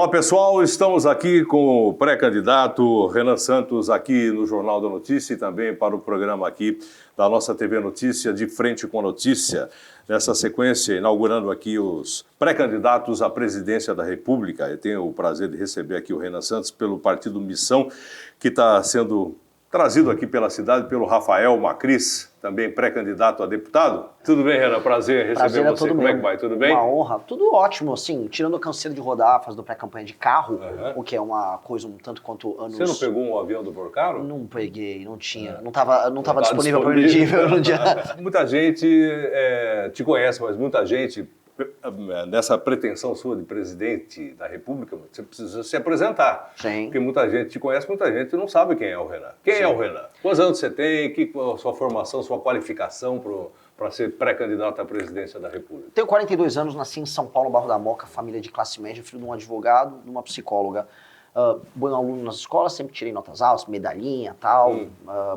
Olá pessoal, estamos aqui com o pré-candidato Renan Santos aqui no Jornal da Notícia e também para o programa aqui da nossa TV Notícia, De Frente com a Notícia. Nessa sequência, inaugurando aqui os pré-candidatos à presidência da República. Eu tenho o prazer de receber aqui o Renan Santos pelo Partido Missão, que está sendo trazido aqui pela cidade pelo Rafael Macris, também pré-candidato a deputado. Tudo bem, Renan? Prazer receber você. Como é que vai? Tudo bem? Uma honra. Tudo ótimo, assim, tirando a canseira de rodar, fazendo pré-campanha de carro, o que é uma coisa um tanto quanto anos... Você não pegou um avião do Porcaro? Não peguei, não tinha. Não tava disponível para o no dia. Muita gente te conhece, mas muita gente... Nessa pretensão sua de presidente da República, você precisa se apresentar. Sim. Porque muita gente te conhece, muita gente não sabe quem é o Renan. Quem é o Renan? Quantos anos você tem? Qual a sua formação, sua qualificação para ser pré-candidato à presidência da República? Tenho 42 anos, nasci em São Paulo, Barro da Moca, família de classe média, filho de um advogado, de uma psicóloga. Bom aluno nas escolas, sempre tirei notas altas, medalhinha e tal.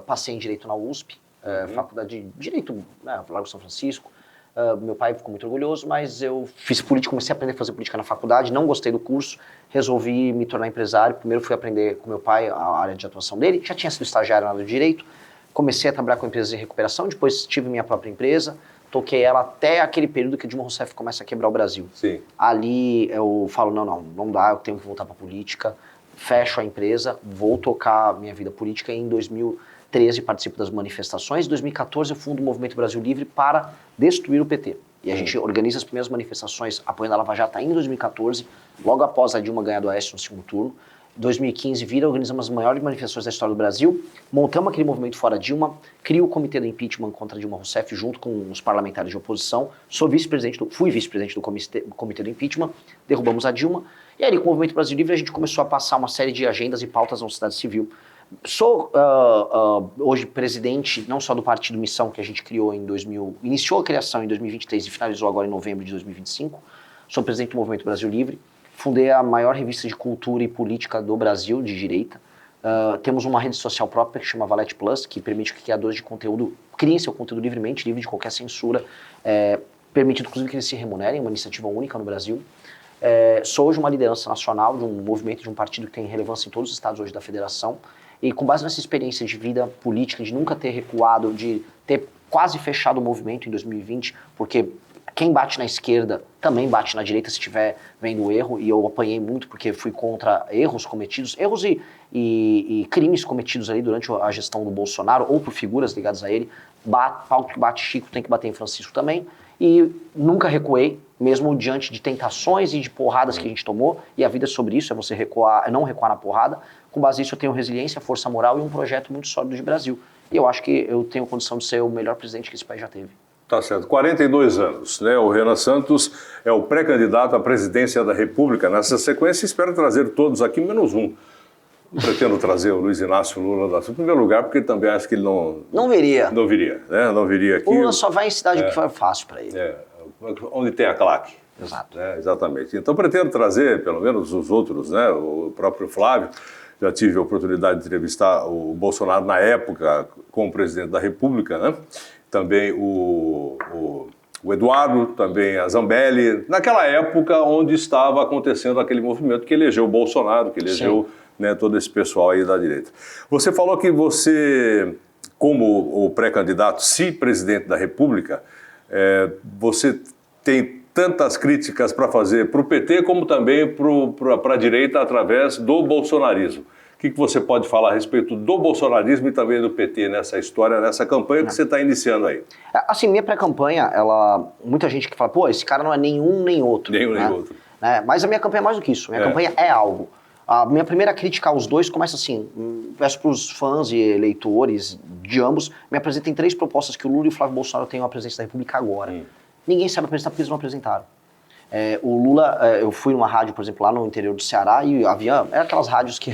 Passei em Direito na USP, faculdade de Direito, Largo São Francisco. Meu pai ficou muito orgulhoso, mas eu fiz política, comecei a aprender a fazer política na faculdade, não gostei do curso, resolvi me tornar empresário. Primeiro fui aprender com meu pai a área de atuação dele, já tinha sido estagiário na área de Direito, comecei a trabalhar com empresas de recuperação, depois tive minha própria empresa, toquei ela até aquele período que o Dilma Rousseff começa a quebrar o Brasil. Sim. Ali eu falo, não dá, eu tenho que voltar para a política, fecho a empresa, vou tocar minha vida política. E em 2013 participo das manifestações. Em 2014 eu fundo o Movimento Brasil Livre para destruir o PT. E a gente organiza as primeiras manifestações apoiando a Lava Jato ainda em 2014, logo após a Dilma ganhar do Aécio no segundo turno. Em 2015 organizamos as maiores manifestações da história do Brasil, montamos aquele movimento fora Dilma, crio o comitê do impeachment contra Dilma Rousseff junto com os parlamentares de oposição, fui vice-presidente do comitê do impeachment, derrubamos a Dilma, e aí com o Movimento Brasil Livre a gente começou a passar uma série de agendas e pautas na sociedade civil. Sou hoje presidente não só do Partido Missão, que a gente criou iniciou a criação em 2023 e finalizou agora em novembro de 2025. Sou presidente do Movimento Brasil Livre. Fundei a maior revista de cultura e política do Brasil, de direita. Temos uma rede social própria que chama Valete Plus, que permite que criadores de conteúdo criem seu conteúdo livremente, livre de qualquer censura, permitindo inclusive que eles se remunerem, uma iniciativa única no Brasil. Sou hoje uma liderança nacional de um movimento, de um partido que tem relevância em todos os estados hoje da federação. E com base nessa experiência de vida política, de nunca ter recuado, de ter quase fechado o movimento em 2020, porque quem bate na esquerda também bate na direita se estiver vendo o erro, e eu apanhei muito porque fui contra erros cometidos, erros e crimes cometidos ali durante a gestão do Bolsonaro, ou por figuras ligadas a ele. Pau que bate Chico tem que bater em Francisco também, e nunca recuei, mesmo diante de tentações e de porradas que a gente tomou, e a vida é sobre isso, é você não recuar na porrada. Com base nisso eu tenho resiliência, força moral e um projeto muito sólido de Brasil. E eu acho que eu tenho condição de ser o melhor presidente que esse país já teve. Tá certo. 42 anos, né? O Renan Santos é o pré-candidato à presidência da República. Nessa sequência, espero trazer todos aqui, menos um. Não pretendo trazer o Luiz Inácio Lula em primeiro lugar, porque também acho que ele não viria. Não viria, né? Não viria aqui. O Lula só vai em cidade que for fácil para ele. Onde tem a claque. Exato. Exatamente. Então, pretendo trazer, pelo menos, os outros, né? O próprio Flávio. Já tive a oportunidade de entrevistar o Bolsonaro na época como presidente da República, né? Também o Eduardo, também a Zambelli, naquela época onde estava acontecendo aquele movimento que elegeu o Bolsonaro, que elegeu, né, todo esse pessoal aí da direita. Você falou que você, como o pré-candidato, se presidente da República, você tem tantas críticas para fazer para o PT como também para a direita através do bolsonarismo. O que você pode falar a respeito do bolsonarismo e também do PT nessa história, nessa campanha que você está iniciando aí? Assim, minha pré-campanha, muita gente que fala, pô, esse cara não é nenhum nem outro. Nenhum nem outro. Mas a minha campanha é mais do que isso. Minha campanha é algo. A minha primeira crítica aos dois começa assim, peço para os fãs e eleitores de ambos, me apresentem 3 propostas que o Lula e o Flávio Bolsonaro tenham à presidência da República agora. Ninguém sabe apresentar porque eles não apresentaram. O Lula, eu fui numa rádio, por exemplo, lá no interior do Ceará, e havia aquelas rádios que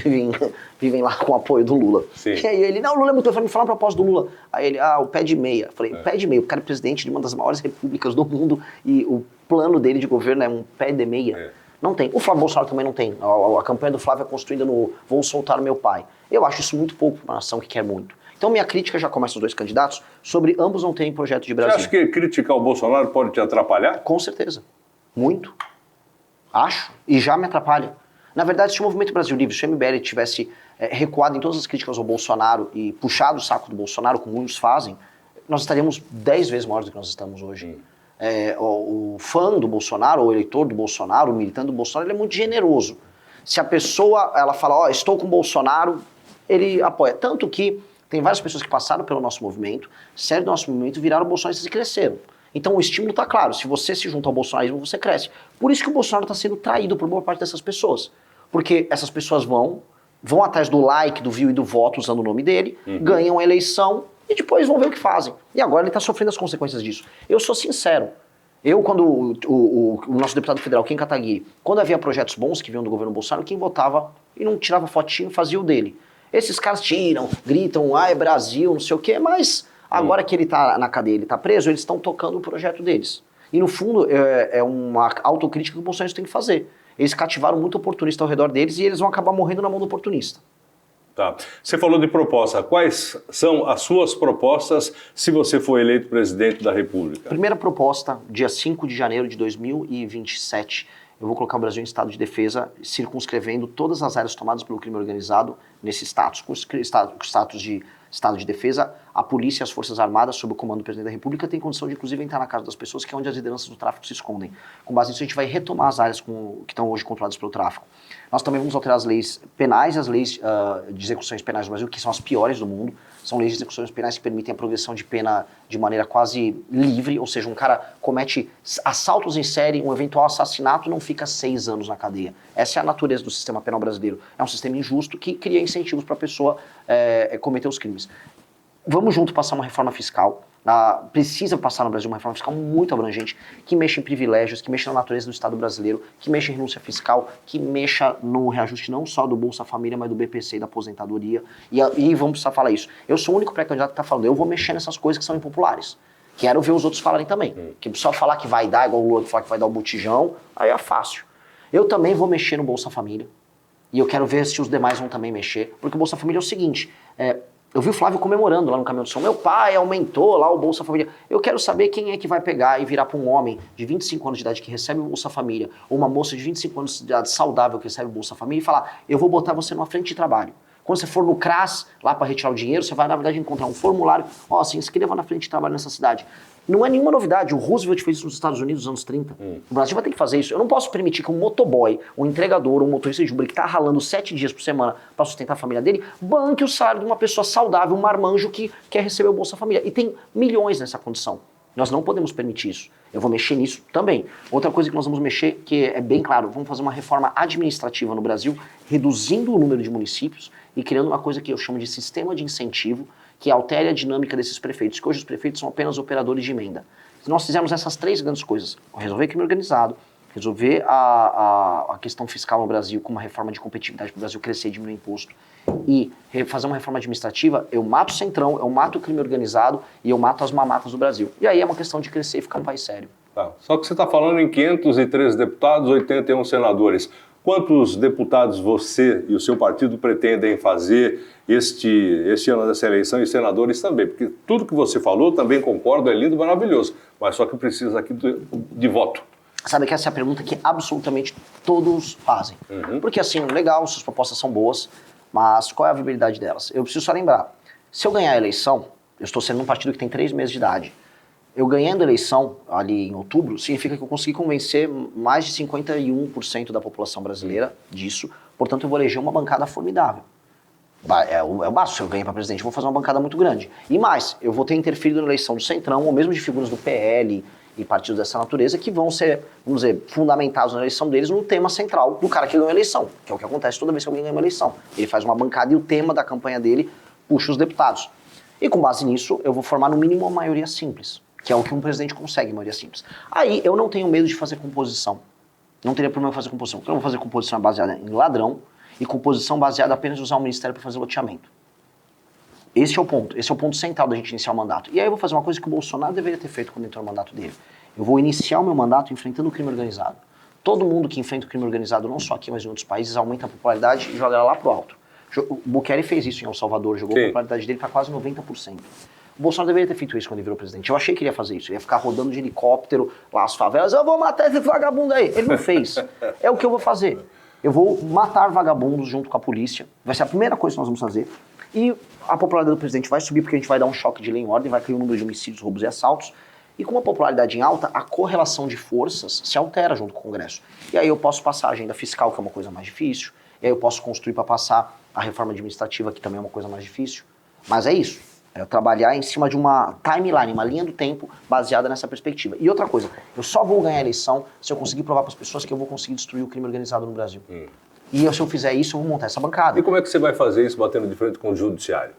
vivem lá com o apoio do Lula. Sim. E aí ele, não, o Lula é muito... Eu falei, me fala uma proposta do Lula. Aí ele, o pé de meia. Eu falei, pé de meia, o cara é presidente de uma das maiores repúblicas do mundo, e o plano dele de governo é um pé de meia. Não tem. O Flávio Bolsonaro também não tem. A campanha do Flávio é construída no vou soltar o meu pai. Eu acho isso muito pouco para uma nação que quer muito. Então minha crítica já começa os dois candidatos sobre ambos não terem projeto de Brasil. Você acha que criticar o Bolsonaro pode te atrapalhar? Com certeza. Muito. Acho. E já me atrapalha. Na verdade, se o Movimento Brasil Livre, se o MBL tivesse recuado em todas as críticas ao Bolsonaro e puxado o saco do Bolsonaro, como muitos fazem, nós estaríamos 10 vezes maiores do que nós estamos hoje. O fã do Bolsonaro, o eleitor do Bolsonaro, o militante do Bolsonaro, ele é muito generoso. Se a pessoa, ela fala, estou com o Bolsonaro, ele apoia. Tanto que tem várias pessoas que passaram pelo nosso movimento, saíram do nosso movimento, viraram bolsonaristas e cresceram. Então o estímulo está claro, se você se junta ao bolsonarismo, você cresce. Por isso que o Bolsonaro está sendo traído por boa parte dessas pessoas. Porque essas pessoas vão atrás do like, do view e do voto usando o nome dele, ganham a eleição e depois vão ver o que fazem. E agora ele está sofrendo as consequências disso. Eu sou sincero. Quando o nosso deputado federal, Kim Kataguiri, quando havia projetos bons que vinham do governo Bolsonaro, quem votava e não tirava fotinho, fazia o dele. Esses caras tiram, gritam, é Brasil, não sei o quê, mas agora que ele tá na cadeia, ele tá preso, eles estão tocando o projeto deles. E no fundo, é uma autocrítica que o Bolsonaro tem que fazer. Eles cativaram muito oportunista ao redor deles e eles vão acabar morrendo na mão do oportunista. Tá. Você falou de proposta. Quais são as suas propostas se você for eleito presidente da República? Primeira proposta, dia 5 de janeiro de 2027, eu vou colocar o Brasil em estado de defesa, circunscrevendo todas as áreas tomadas pelo crime organizado nesse status. Com status de estado de defesa, a polícia e as forças armadas, sob o comando do presidente da República, têm condição de, inclusive, entrar na casa das pessoas, que é onde as lideranças do tráfico se escondem. Com base nisso, a gente vai retomar as áreas que estão hoje controladas pelo tráfico. Nós também vamos alterar as leis penais e as leis de execuções penais do Brasil, que são as piores do mundo. São leis de execuções penais que permitem a progressão de pena de maneira quase livre, ou seja, um cara comete assaltos em série, um eventual assassinato, não fica 6 anos na cadeia. Essa é a natureza do sistema penal brasileiro. É um sistema injusto que cria incentivos para a pessoa cometer os crimes. Vamos junto passar uma reforma fiscal. Precisa passar no Brasil uma reforma fiscal muito abrangente, que mexa em privilégios, que mexa na natureza do Estado brasileiro, que mexa em renúncia fiscal, que mexa no reajuste não só do Bolsa Família, mas do BPC e da aposentadoria. E vamos precisar falar isso. Eu sou o único pré-candidato que está falando, eu vou mexer nessas coisas que são impopulares. Quero ver os outros falarem também. Que só falar que vai dar, igual o Lula que fala que vai dar o botijão, aí é fácil. Eu também vou mexer no Bolsa Família. E eu quero ver se os demais vão também mexer. Porque o Bolsa Família é o seguinte... Eu vi o Flávio comemorando lá no Caminhão do Som. Meu pai aumentou lá o Bolsa Família. Eu quero saber quem é que vai pegar e virar para um homem de 25 anos de idade que recebe o Bolsa Família, ou uma moça de 25 anos de idade saudável que recebe o Bolsa Família e falar, eu vou botar você numa frente de trabalho. Quando você for no CRAS, lá para retirar o dinheiro, você vai, na verdade, encontrar um formulário. Se inscreva na frente de trabalho nessa cidade. Não é nenhuma novidade. O Roosevelt fez isso nos Estados Unidos nos anos 30. O Brasil vai ter que fazer isso. Eu não posso permitir que um motoboy, um entregador, um motorista de Uber que está ralando 7 dias por semana para sustentar a família dele, banque o salário de uma pessoa saudável, um marmanjo que quer receber o Bolsa Família. E tem milhões nessa condição. Nós não podemos permitir isso. Eu vou mexer nisso também. Outra coisa que nós vamos mexer, que é bem claro, vamos fazer uma reforma administrativa no Brasil, reduzindo o número de municípios e criando uma coisa que eu chamo de sistema de incentivo, que altere a dinâmica desses prefeitos, que hoje os prefeitos são apenas operadores de emenda. Se nós fizermos essas 3 grandes coisas, resolver crime organizado, resolver a questão fiscal no Brasil com uma reforma de competitividade para o Brasil crescer e diminuir imposto, e fazer uma reforma administrativa, eu mato o Centrão, eu mato o crime organizado e eu mato as mamatas do Brasil. E aí é uma questão de crescer e ficar um país sério. Tá. Só que você está falando em 513 deputados, 81 senadores. Quantos deputados você e o seu partido pretendem fazer este ano dessa eleição e senadores também? Porque tudo que você falou, também concordo, é lindo, maravilhoso, mas só que precisa aqui de voto. Sabe que essa é a pergunta que absolutamente todos fazem. Porque assim, legal, suas propostas são boas, mas qual é a viabilidade delas? Eu preciso só lembrar, se eu ganhar a eleição, eu estou sendo um partido que tem 3 meses de idade, eu ganhando a eleição ali em outubro, significa que eu consegui convencer mais de 51% da população brasileira disso, portanto eu vou eleger uma bancada formidável. É o básico, se eu ganhar para presidente, eu vou fazer uma bancada muito grande. E mais, eu vou ter interferido na eleição do Centrão, ou mesmo de figuras do PL e partidos dessa natureza, que vão ser, vamos dizer, fundamentados na eleição deles no tema central do cara que ganhou a eleição, que é o que acontece toda vez que alguém ganha uma eleição. Ele faz uma bancada e o tema da campanha dele puxa os deputados. E com base nisso, eu vou formar no mínimo uma maioria simples, que é o que um presidente consegue, maioria simples. Aí eu não tenho medo de fazer composição. Não teria problema fazer composição. Eu vou fazer composição baseada em ladrão e composição baseada apenas em usar o ministério para fazer loteamento. Esse é o ponto central da gente iniciar o mandato. E aí eu vou fazer uma coisa que o Bolsonaro deveria ter feito quando entrou no mandato dele. Eu vou iniciar o meu mandato enfrentando o crime organizado. Todo mundo que enfrenta o crime organizado, não só aqui, mas em outros países, aumenta a popularidade e joga ela lá pro alto. O Bukele fez isso em El Salvador, jogou a popularidade dele para quase 90%. O Bolsonaro deveria ter feito isso quando ele virou presidente. Eu achei que ele ia fazer isso. Ele ia ficar rodando de helicóptero lá as favelas. Eu vou matar esse vagabundo aí. Ele não fez. É o que eu vou fazer. Eu vou matar vagabundos junto com a polícia. Vai ser a primeira coisa que nós vamos fazer. E a popularidade do presidente vai subir porque a gente vai dar um choque de lei e ordem, vai cair o número de homicídios, roubos e assaltos. E com uma popularidade em alta, a correlação de forças se altera junto com o Congresso. E aí eu posso passar a agenda fiscal, que é uma coisa mais difícil. E aí eu posso construir para passar a reforma administrativa, que também é uma coisa mais difícil. Mas é isso. É trabalhar em cima de uma timeline, uma linha do tempo baseada nessa perspectiva. E outra coisa, eu só vou ganhar a eleição se eu conseguir provar para as pessoas que eu vou conseguir destruir o crime organizado no Brasil. E se eu fizer isso, eu vou montar essa bancada. E como é que você vai fazer isso batendo de frente com o judiciário?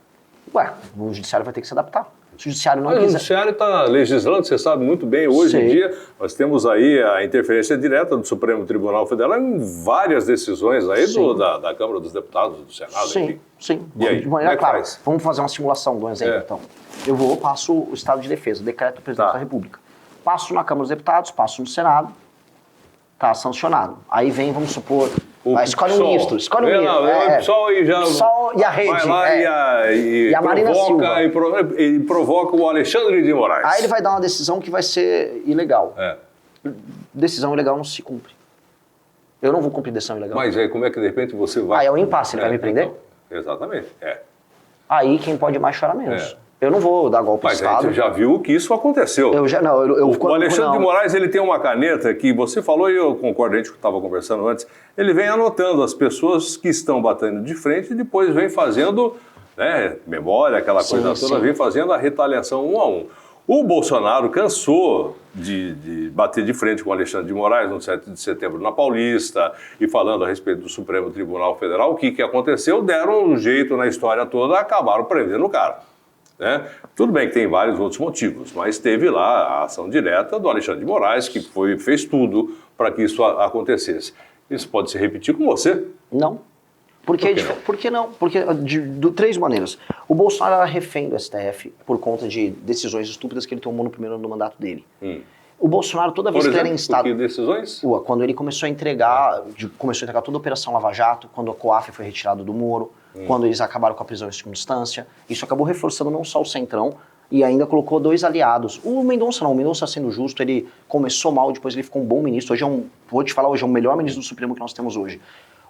Ué, o judiciário vai ter que se adaptar. Se o judiciário não Mas quiser... o judiciário está legislando, você sabe muito bem, hoje em dia nós temos aí a interferência direta do Supremo Tribunal Federal em várias decisões aí da Câmara dos Deputados, do Senado. Sim, sim. E aí, de maneira como é que clara. faz? Vamos fazer uma simulação de um exemplo, então. Eu passo o estado de defesa, decreto do presidente da República. Passo na Câmara dos Deputados, passo no Senado, tá sancionado. Aí vem, vamos supor, escolhe um ministro, escolhe um ministro. O PSOL e já... PSOL e a rede. Vai lá e a Marina Silva. E provoca o Alexandre de Moraes. Aí ele vai dar uma decisão que vai ser ilegal. Decisão ilegal não se cumpre. Eu não vou cumprir decisão ilegal. Mas aí como é que de repente você vai... Aí é um impasse, ele vai me prender? Então, exatamente, Aí quem pode mais chora menos. Eu não vou dar golpe ao Estado. Mas a gente já viu que isso aconteceu. O Alexandre de Moraes, ele tem uma caneta que você falou e eu concordo, a gente estava conversando antes, ele vem anotando as pessoas que estão batendo de frente e depois vem fazendo, memória, aquela coisa toda, vem fazendo a retaliação um a um. O Bolsonaro cansou de bater de frente com o Alexandre de Moraes no 7 de setembro na Paulista e falando a respeito do Supremo Tribunal Federal. O que aconteceu? Deram um jeito na história toda, acabaram prendendo o cara. Tudo bem que tem vários outros motivos, mas teve lá a ação direta do Alexandre de Moraes, que fez tudo para que isso acontecesse. Isso pode se repetir com você? Não. Por que não? Porque de três maneiras. O Bolsonaro era refém do STF por conta de decisões estúpidas que ele tomou no primeiro ano do mandato dele. O Bolsonaro, toda vez que ele era instado... Por que decisões? Quando ele começou a entregar toda a Operação Lava Jato, quando a COAF foi retirada do Moro, quando eles acabaram com a prisão em segunda instância. Isso acabou reforçando não só o Centrão, e ainda colocou dois aliados. O Mendonça não, o Mendonça, sendo justo, ele começou mal, depois ele ficou um bom ministro. Hoje hoje é o melhor ministro do Supremo que nós temos hoje.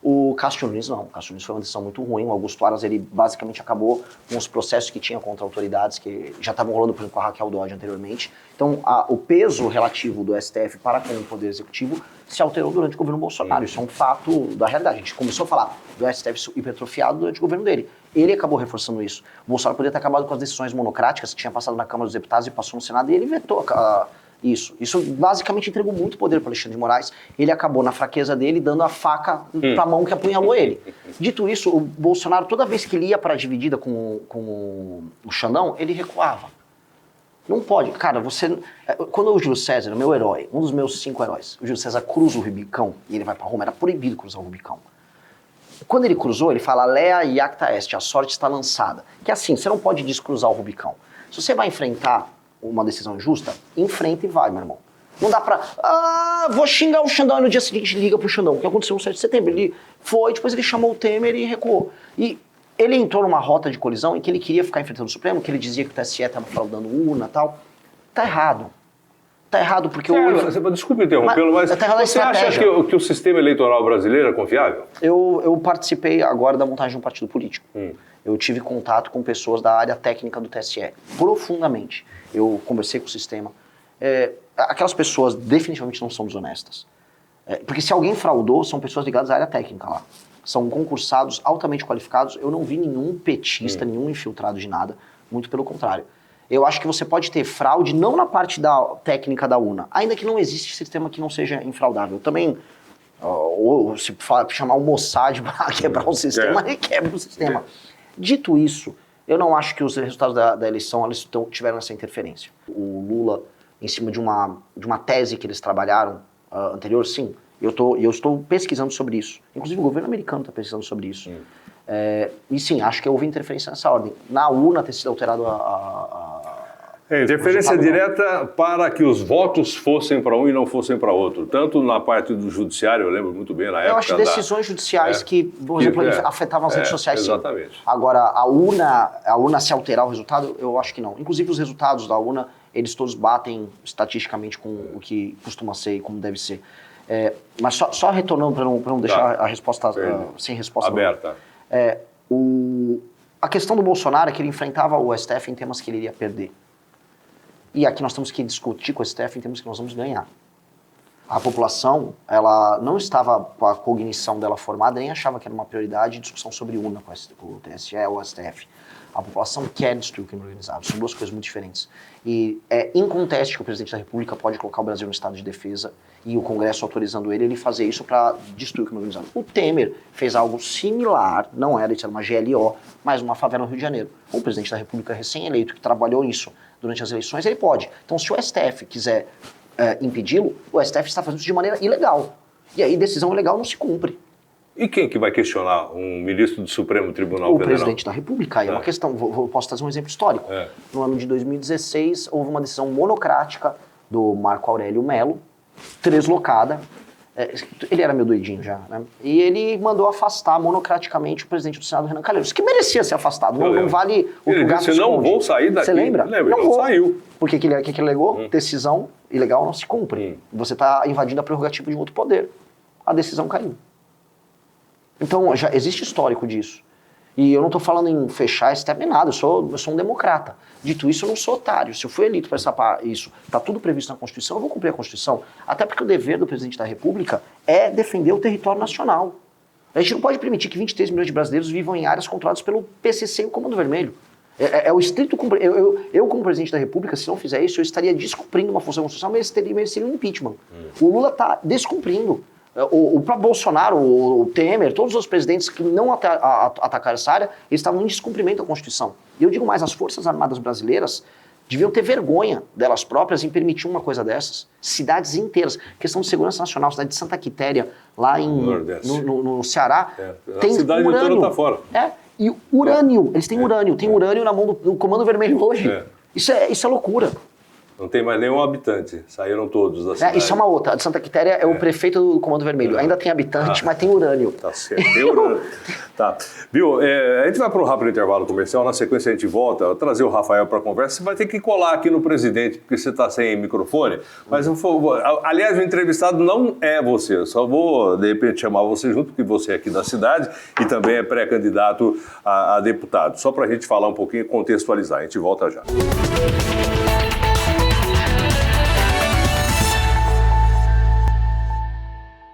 O Cássio Nunes não. O Cássio Nunes foi uma decisão muito ruim. O Augusto Aras, ele basicamente acabou com os processos que tinha contra autoridades que já estavam rolando, por exemplo, com a Raquel Dodge anteriormente. Então, o peso relativo do STF para com o Poder Executivo se alterou durante o governo Bolsonaro. Isso é um fato da realidade. A gente começou a falar do STF hipertrofiado durante o governo dele. Ele acabou reforçando isso. O Bolsonaro poderia ter acabado com as decisões monocráticas que tinha passado na Câmara dos Deputados e passou no Senado, e ele vetou isso. Isso basicamente entregou muito poder para Alexandre de Moraes. Ele acabou, na fraqueza dele, dando a faca para a mão que apunhalou ele. Dito isso, o Bolsonaro, toda vez que ele ia para a dividida com o Xandão, ele recuava. Não pode. Cara, quando o Júlio César, meu herói, um dos meus 5 heróis, o Júlio César cruza o Rubicão e ele vai para Roma, era proibido cruzar o Rubicão. Quando ele cruzou, ele fala, Lea iacta est, a sorte está lançada. Que é assim, você não pode descruzar o Rubicão. Se você vai enfrentar uma decisão injusta, enfrenta e vai, meu irmão. Não dá pra, vou xingar o Xandão e no dia seguinte liga pro Xandão. O que aconteceu no 7 de setembro? Ele foi, depois ele chamou o Temer e recuou. E ele entrou numa rota de colisão em que ele queria ficar enfrentando o Supremo, que ele dizia que o TSE estava fraudando urna e tal. Tá errado. Tá errado porque Desculpe interrompê-lo, mas você acha que o sistema eleitoral brasileiro é confiável? Eu participei agora da montagem de um partido político. Eu tive contato com pessoas da área técnica do TSE, profundamente. Eu conversei com o sistema. Aquelas pessoas definitivamente não são desonestas. Porque se alguém fraudou, são pessoas ligadas à área técnica lá. São concursados altamente qualificados. Eu não vi nenhum petista, nenhum infiltrado de nada. Muito pelo contrário. Eu acho que você pode ter fraude não na parte da técnica da urna, ainda que não existe sistema que não seja infraudável. Também, ou se chamar o Mossad para quebrar o sistema, ele quebra o sistema. Dito isso, eu não acho que os resultados da eleição eles tiveram essa interferência. O Lula, em cima de uma tese que eles trabalharam anterior, sim, eu estou pesquisando sobre isso. Inclusive o governo americano está pesquisando sobre isso. E sim, acho que houve interferência nessa ordem. Na urna ter sido alterado interferência direta para que os votos fossem para um e não fossem para outro. Tanto na parte do judiciário, eu lembro muito bem na época. Eu acho decisões judiciais que, por exemplo, afetavam as redes sociais, exatamente. Sim. Agora, a urna se alterar o resultado, eu acho que não. Inclusive, os resultados da urna, eles todos batem estatisticamente com o que costuma ser e como deve ser. Mas só retornando para não deixar a resposta sem resposta aberta. A questão do Bolsonaro é que ele enfrentava o STF em temas que ele iria perder. E aqui nós temos que discutir com o STF em temas que nós vamos ganhar. A população, ela não estava com a cognição dela formada, nem achava que era uma prioridade discussão sobre urna com o TSE ou o STF. A população quer destruir o crime organizado. São duas coisas muito diferentes. E é inconteste que o presidente da República pode colocar o Brasil no estado de defesa e o Congresso autorizando ele fazer isso para destruir o crime organizado. O Temer fez algo similar, não era, isso era uma GLO, mas uma favela no Rio de Janeiro. O presidente da República recém-eleito, que trabalhou isso durante as eleições, ele pode. Então, se o STF quiser impedi-lo, o STF está fazendo isso de maneira ilegal. E aí, decisão ilegal não se cumpre. E quem que vai questionar um ministro do Supremo Tribunal Federal? O presidente da República. Aí é uma questão, posso trazer um exemplo histórico. No ano de 2016, houve uma decisão monocrática do Marco Aurélio Melo, translocada. Ele era meio doidinho já, né? E ele mandou afastar monocraticamente o presidente do Senado, Renan Calheiros, que merecia ser afastado. Não vale o que o gato esconde. Não vou sair daqui. Você lembra? Não vou. Saiu. Porque que ele alegou? Decisão ilegal não se cumpre. Você está invadindo a prerrogativa de um outro poder. A decisão caiu. Então, já existe histórico disso. E eu não estou falando em fechar STF nem nada, eu sou um democrata. Dito isso, eu não sou otário. Se eu fui eleito para isso, está tudo previsto na Constituição, eu vou cumprir a Constituição. Até porque o dever do presidente da República é defender o território nacional. A gente não pode permitir que 23 milhões de brasileiros vivam em áreas controladas pelo PCC e o Comando Vermelho. É o estrito cumprimento. Eu, como presidente da República, se não fizer isso, eu estaria descumprindo uma função constitucional, mas mereceria um impeachment. O Lula está descumprindo. O próprio Bolsonaro, o Temer, todos os presidentes que não atacaram essa área, eles estavam em descumprimento da Constituição. E eu digo mais, as Forças Armadas brasileiras deviam ter vergonha delas próprias em permitir uma coisa dessas. Cidades inteiras. Questão de segurança nacional, cidade de Santa Quitéria, lá no Ceará, tem cidade urânio. Toda tá fora. E urânio, eles têm urânio. Tem urânio na mão do Comando Vermelho hoje. Isso é loucura. Não tem mais nenhum habitante, saíram todos da cidade. Isso é uma outra. A de Santa Quitéria é o prefeito do Comando Vermelho. Ainda tem habitante, mas tem urânio. Tá certo, tem urânio. Tá. Viu, a gente vai para um rápido intervalo comercial, na sequência a gente volta, trazer o Rafael para a conversa. Você vai ter que colar aqui no presidente, porque você está sem microfone. Mas, aliás, o entrevistado não é você. Eu só vou, de repente, chamar você junto, porque você é aqui da cidade e também é pré-candidato a deputado. Só para a gente falar um pouquinho e contextualizar. A gente volta já.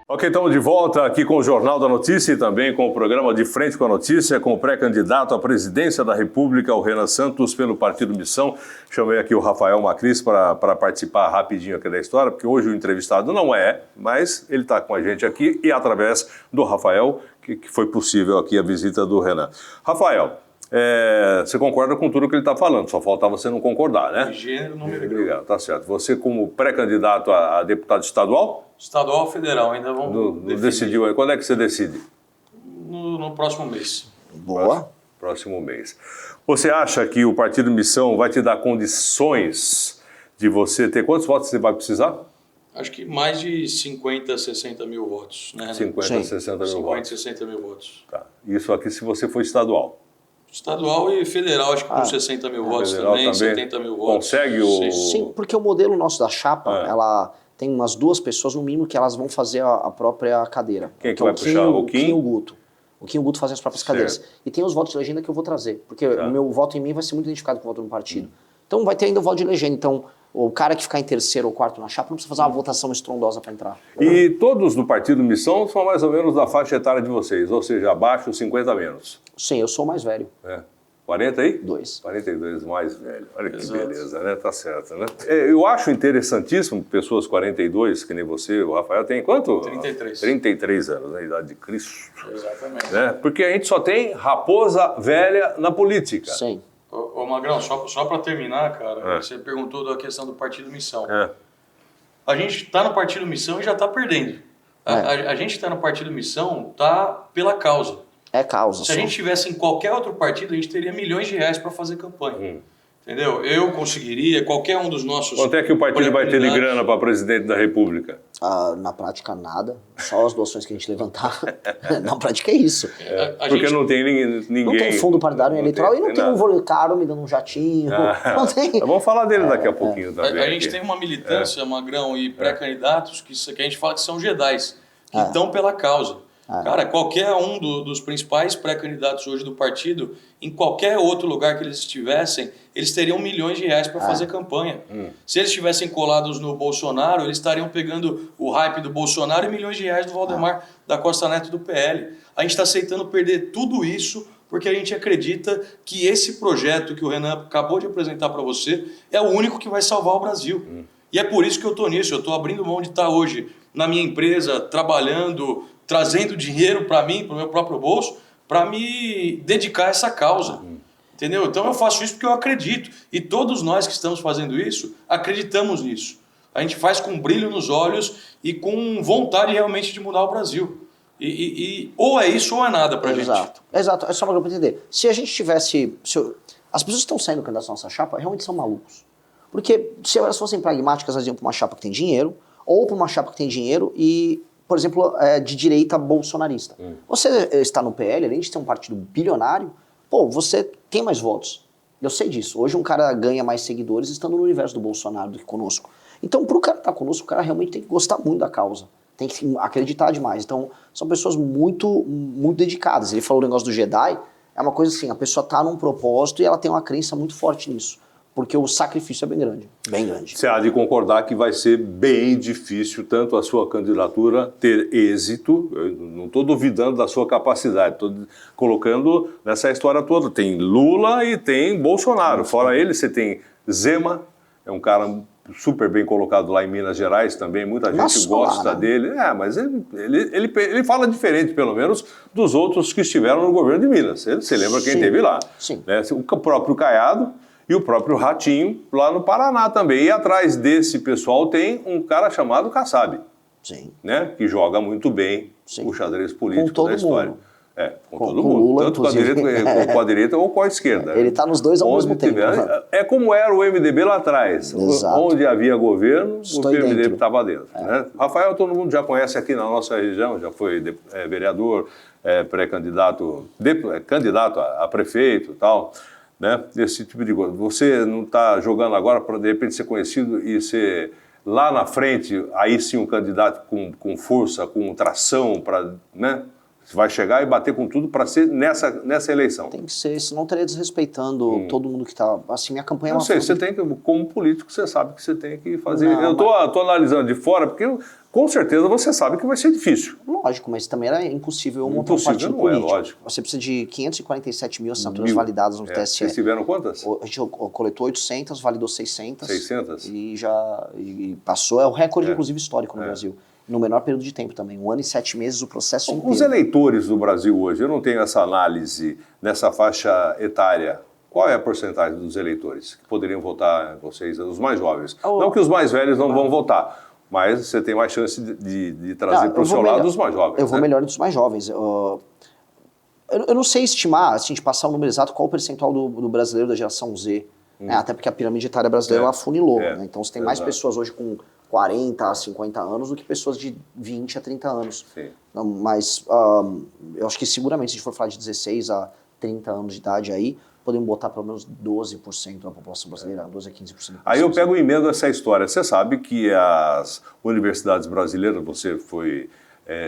Ok, estamos de volta aqui com o Jornal da Notícia e também com o programa De Frente com a Notícia, com o pré-candidato à presidência da República, o Renan Santos, pelo Partido Missão. Chamei aqui o Rafael Macris para participar rapidinho aqui da história, porque hoje o entrevistado não mas ele está com a gente aqui e através do Rafael, que foi possível aqui a visita do Renan. Rafael, você concorda com tudo que ele está falando, só faltava você não concordar, né? De gênero, número. Obrigado, tá certo. Você como pré-candidato a deputado estadual? Estadual ou federal, ainda vamos decidiu aí. Quando é que você decide? No próximo mês. Boa. Próximo mês. Você acha que o Partido Missão vai te dar condições de você ter... Quantos votos você vai precisar? Acho que mais de 50, 60 mil votos, né? 50, 60 mil 50, votos. 60 mil votos. Tá. Isso aqui se você for estadual. Estadual e federal, acho que com 60 mil votos também, 70 mil votos. Consegue o... Sim, porque o modelo nosso da chapa, ela tem umas 2 pessoas, no mínimo, que elas vão fazer a própria cadeira. Quem é que vai puxar? O Kim? O Guto. O Kim e o Guto fazem as próprias cadeiras. E tem os votos de legenda que eu vou trazer, porque o meu voto em mim vai ser muito identificado com o voto no partido. Então vai ter ainda o voto de legenda. Então o cara que ficar em terceiro ou quarto na chapa não precisa fazer uma votação estrondosa para entrar. E todos do Partido Missão são mais ou menos da faixa etária de vocês, ou seja, abaixo 50 menos. Sim, eu sou o mais velho. 40 aí? 42 mais velho. Olha que beleza, né? Tá certo, né? Eu acho interessantíssimo pessoas 42, que nem você, o Rafael, tem quanto? 33. 33 anos, na idade de Cristo. Exatamente. Né? Porque a gente só tem raposa velha na política. Sim. Ô Magrão, só para terminar, cara, você perguntou da questão do Partido Missão. A gente está no Partido Missão e já está perdendo. A gente está no Partido Missão, está pela causa. É causa. Se a gente estivesse em qualquer outro partido, a gente teria milhões de reais para fazer campanha. Entendeu? Eu conseguiria, qualquer um dos nossos... Quanto é que o partido vai ter de grana para presidente da República? Na prática, nada. Só as doações que a gente levantar. Na prática é isso. Porque não tem ninguém... Não tem fundo partidário eleitoral e não tem um Volcaro me dando um jatinho. Não tem. Vamos falar dele daqui a pouquinho também. A gente tem uma militância, Magrão, e pré-candidatos que a gente fala que são jedis, que estão pela causa. Cara, qualquer um dos principais pré-candidatos hoje do partido, em qualquer outro lugar que eles estivessem, eles teriam milhões de reais para fazer campanha. Se eles estivessem colados no Bolsonaro, eles estariam pegando o hype do Bolsonaro e milhões de reais do Valdemar da Costa Neto do PL. A gente está aceitando perder tudo isso porque a gente acredita que esse projeto que o Renan acabou de apresentar para você é o único que vai salvar o Brasil. E é por isso que eu estou nisso, eu estou abrindo mão de estar hoje na minha empresa, trabalhando, trazendo dinheiro para mim, para o meu próprio bolso, para me dedicar a essa causa. Entendeu? Então eu faço isso porque eu acredito. E todos nós que estamos fazendo isso, acreditamos nisso. A gente faz com brilho nos olhos e com vontade realmente de mudar o Brasil. Ou é isso ou é nada pra gente. Exato. É só uma coisa para entender. Se a gente tivesse... As pessoas que estão saindo candidatas à nossa chapa realmente são malucos. Porque se elas fossem pragmáticas, elas iam para uma chapa que tem dinheiro, ou para uma chapa que tem dinheiro e... por exemplo, de direita bolsonarista. Você está no PL, além de ter um partido bilionário, você tem mais votos. Eu sei disso. Hoje um cara ganha mais seguidores estando no universo do Bolsonaro do que conosco. Então, para o cara estar conosco, o cara realmente tem que gostar muito da causa. Tem que acreditar demais. Então, são pessoas muito, muito dedicadas. Ele falou o negócio do Jedi, é uma coisa assim, a pessoa está num propósito e ela tem uma crença muito forte nisso. Porque o sacrifício é bem grande, bem grande. Você há de concordar que vai ser bem difícil tanto a sua candidatura ter êxito, eu não estou duvidando da sua capacidade, estou colocando nessa história toda, tem Lula e tem Bolsonaro, fora ele você tem Zema, é um cara super bem colocado lá em Minas Gerais também, muita gente gosta dele, mas ele fala diferente, pelo menos, dos outros que estiveram no governo de Minas, você lembra quem esteve lá? Sim. Né? O próprio Caiado, e o próprio Ratinho lá no Paraná também. E atrás desse pessoal tem um cara chamado Kassab, né? Que joga muito bem o xadrez político da história. Mundo. Com todo mundo. Lula, tanto com a direita ou com a esquerda. Ele está nos dois ao mesmo tempo. É como era o MDB lá atrás. Exato. Onde havia governo, o MDB estava dentro. Né? Rafael, todo mundo já conhece aqui na nossa região, já foi vereador, pré-candidato, candidato a prefeito e tal. Né? Esse tipo de coisa. Você não está jogando agora para de repente ser conhecido e ser lá na frente, aí sim um candidato com força, com tração, né? Você vai chegar e bater com tudo para ser nessa eleição. Tem que ser, senão estaria desrespeitando todo mundo que está... Assim, minha campanha... Não sei, você tem que, como político, você sabe que você tem que fazer... Eu estou analisando de fora, porque com certeza você sabe que vai ser difícil. Lógico, mas também era impossível montar um partido político. Lógico. Você precisa de 547 mil assinaturas validadas no TSE. Vocês tiveram quantas? A gente coletou 800, validou 600. 600? E passou, é o recorde, inclusive, histórico no Brasil. No menor período de tempo também, 1 ano e 7 meses o processo inteiro. Os eleitores do Brasil hoje, eu não tenho essa análise nessa faixa etária. Qual é a porcentagem dos eleitores que poderiam votar em vocês, os mais jovens? Não que os mais velhos não vão votar, mas você tem mais chance de trazer para o seu lado os mais jovens. Eu vou melhor dos mais jovens. Eu não sei estimar, se a gente passar o número exato, qual o percentual do brasileiro da geração Z. Até porque a pirâmide etária brasileira afunilou. Né? Então você tem mais pessoas hoje com 40 a 50 anos do que pessoas de 20 a 30 anos. Não, mas eu acho que seguramente, se a gente for falar de 16 a 30 anos de idade aí, podemos botar pelo menos 12% da população brasileira, 12 a 15%. Aí eu pego e emendo essa história. Você sabe que as universidades brasileiras, você foi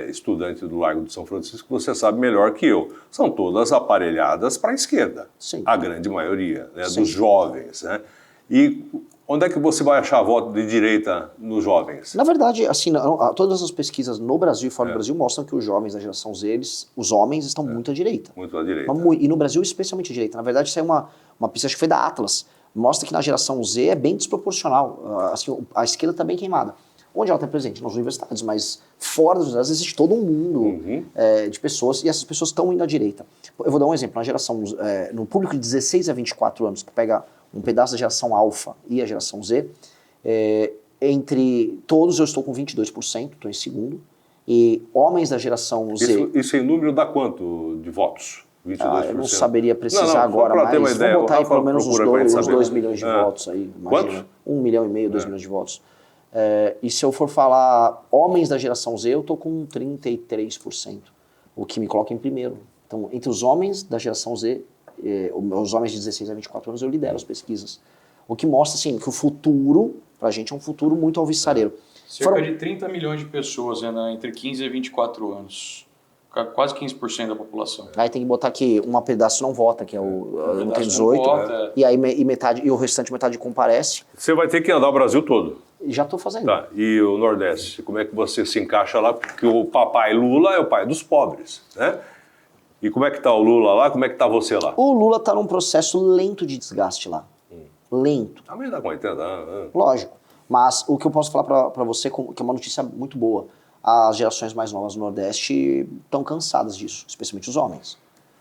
estudante do Largo de São Francisco, você sabe melhor que eu, são todas aparelhadas para a esquerda. A grande maioria, né, dos jovens. Né? E onde é que você vai achar voto de direita nos jovens? Na verdade, assim, todas as pesquisas no Brasil e fora do Brasil mostram que os jovens da geração Z, os homens, estão muito à direita. Muito à direita. E no Brasil, especialmente à direita. Na verdade, isso é uma pesquisa que foi da Atlas. Mostra que na geração Z é bem desproporcional. Assim, a esquerda está bem queimada. Onde ela está presente? Nas universidades, mas fora das universidades existe todo um mundo de pessoas, e essas pessoas estão indo à direita. Eu vou dar um exemplo. Na geração, no público de 16 a 24 anos, que pega um pedaço da geração alfa e a geração Z, entre todos eu estou com 22%, estou em segundo, e homens da geração Z... Isso em número dá quanto de votos? 22%. Eu não saberia precisar agora, mas vamos botar aí pelo menos uns 2 milhões de votos aí. Imagina. 1,5 milhão, 2 milhões de votos. E se eu for falar homens da geração Z, eu tô com 33%, o que me coloca em primeiro. Então, entre os homens da geração Z, os homens de 16 a 24 anos, eu lidero as pesquisas. O que mostra, assim, que o futuro, pra gente, é um futuro muito alvissareiro. Cerca de 30 milhões de pessoas, né, entre 15 e 24 anos. Quase 15% da população. Aí tem que botar que um pedaço não vota, que é o tem 18, e aí e o restante metade comparece. Você vai ter que andar o Brasil todo. Já estou fazendo. Tá. E o Nordeste, como é que você se encaixa lá? Porque o papai Lula é o pai dos pobres, né? E como é que tá o Lula lá? Como é que tá você lá? O Lula tá num processo lento de desgaste lá. Lento. Também dá com 80 anos. Lógico. Mas o que eu posso falar para você, que é uma notícia muito boa, as gerações mais novas do Nordeste estão cansadas disso, especialmente os homens.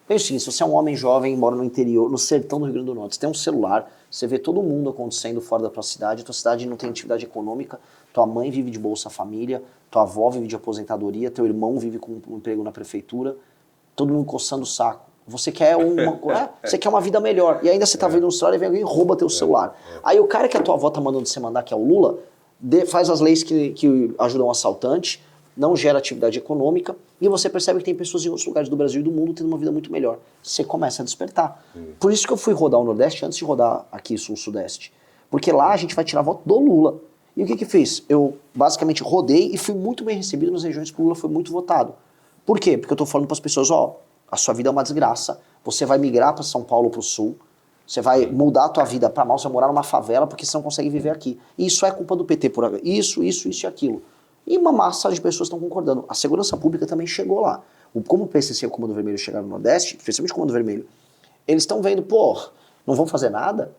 Pense assim, se você é um homem jovem, mora no interior, no sertão do Rio Grande do Norte, você tem um celular, você vê todo mundo acontecendo fora da tua cidade não tem atividade econômica, tua mãe vive de Bolsa Família, tua avó vive de aposentadoria, teu irmão vive com um emprego na prefeitura, todo mundo coçando o saco. Você quer você quer uma vida melhor. E ainda você tá vendo um celular e vem alguém e rouba teu celular. Aí o cara que a tua avó tá mandando você mandar, que é o Lula, faz as leis que ajudam o assaltante, não gera atividade econômica, e você percebe que tem pessoas em outros lugares do Brasil e do mundo tendo uma vida muito melhor. Você começa a despertar. Por isso que eu fui rodar o Nordeste antes de rodar aqui Sul-Sudeste. Porque lá a gente vai tirar voto do Lula. E o que fiz? Eu basicamente rodei e fui muito bem recebido nas regiões que o Lula foi muito votado. Por quê? Porque eu tô falando para as pessoas, a sua vida é uma desgraça, você vai migrar para São Paulo, para o Sul, você vai mudar a tua vida para mal, você vai morar numa favela porque você não consegue viver aqui. E isso é culpa do PT, por isso e aquilo. E uma massa de pessoas estão concordando. A segurança pública também chegou lá. Como o PCC e o Comando Vermelho chegaram no Nordeste, especialmente o Comando Vermelho, eles estão vendo, não vão fazer nada?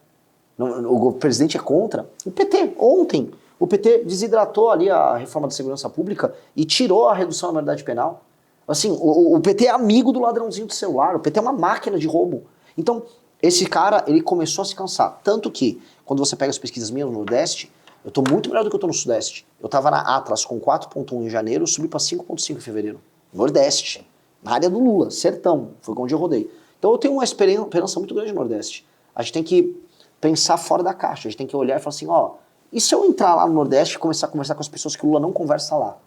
O presidente é contra? O PT, ontem, o PT desidratou ali a reforma da segurança pública e tirou a redução da maioridade penal. Assim, o PT é amigo do ladrãozinho de celular, o PT é uma máquina de roubo. Então, esse cara, ele começou a se cansar. Tanto que, quando você pega as pesquisas minhas no Nordeste, eu tô muito melhor do que eu tô no Sudeste. Eu tava na Atlas com 4,1 em janeiro, subi pra 5,5 em fevereiro. Nordeste, na área do Lula, sertão, foi onde eu rodei. Então eu tenho uma esperança muito grande no Nordeste. A gente tem que pensar fora da caixa, a gente tem que olhar e falar assim, e se eu entrar lá no Nordeste e começar a conversar com as pessoas que o Lula não conversa lá?